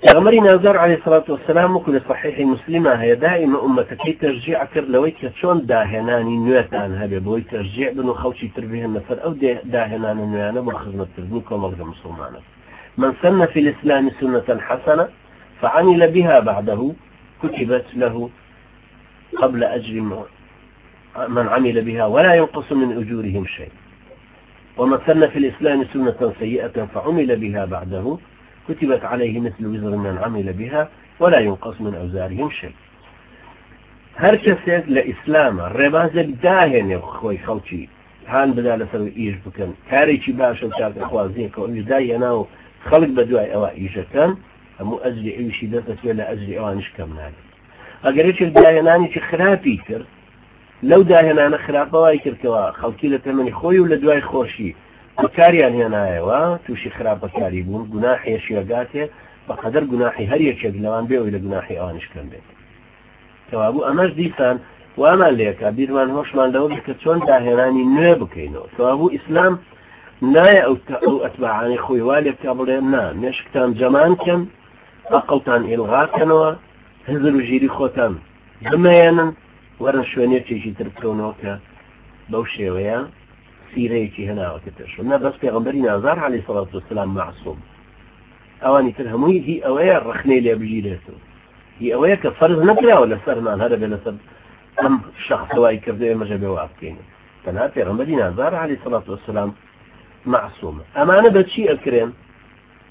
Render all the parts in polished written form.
پیغمبری نازار عليه الصلاة والسلام وكل صحيح مسلمة هي دائما أمتك ترجيع كر لويك شون داهناني نوتان هبه بوي ترجيع بنو خوشي تربيه النفر أو داهنان نوانا بخدمة تربيكم وغدا مسلمانا من سن في الإسلام سنة حسنة فعمل بها بعده كتبت له قبل أجر من عمل بها ولا ينقص من أجورهم شيء ومن سن في الإسلام سنة سيئة فعمل بها بعده كتبت عليه مثل وزر من عمل بها ولا ينقص من أوزارهم شيء. هر كسيك لإسلام الربازك داهن يخوي خوتي هان بدأ لسوي إيش بكن كاريكي باشا وشاك أخوازيك وإيش دايناو خلق بدواي أوا إيشا كان أمو أجري إيشي داتت ولا أجري أوانش كمنالي أقريش الدايناني خرابي كر لو داهنانا خرابة وايكر كوا خلقي لتمني خوي ولا دواي خوشي بكاريان هنايوا توشي خرابة كاري بون جناحي شياقاته بقدر جناحي هر يشيق لوان بيه ولا جناحي أوانش كم بيه توابو أماش ديسان وأمان ليك عبير من هوشمان لو بك تشون داهناني نوبكينو توابو إسلام نايا أو أتباعاني خوي والي بكابلين نا مشكتان جمان كم أقلتان إلغا كانوا هزروا جيري خوتان زميانا ورن شوانية تيجي تركونوكا بوشي ويا سيريكي هنا وكتشو نا بس پیغمبري نازار عليه الصلاة والسلام معصوم اواني تلهموي هي اويا رخني لي بجيلته هي اويا كفرز نكرا ولا سرمان هذا بلا سب ام شخص واي كردي ما جابوا عقين كان پیغمبري نازار عليه الصلاة والسلام معصوم اما انا بتشي الكريم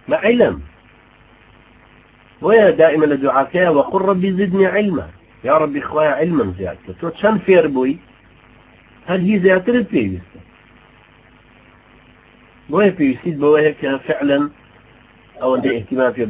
مع علم ويا دائما لدعاك وقل ربي زدني علما يا ربي اخويا علما زيادة تو شان فير بوي هل هي زيادة البيوست وهي بيسيد بوهيك فعلا او عنده اهتمام في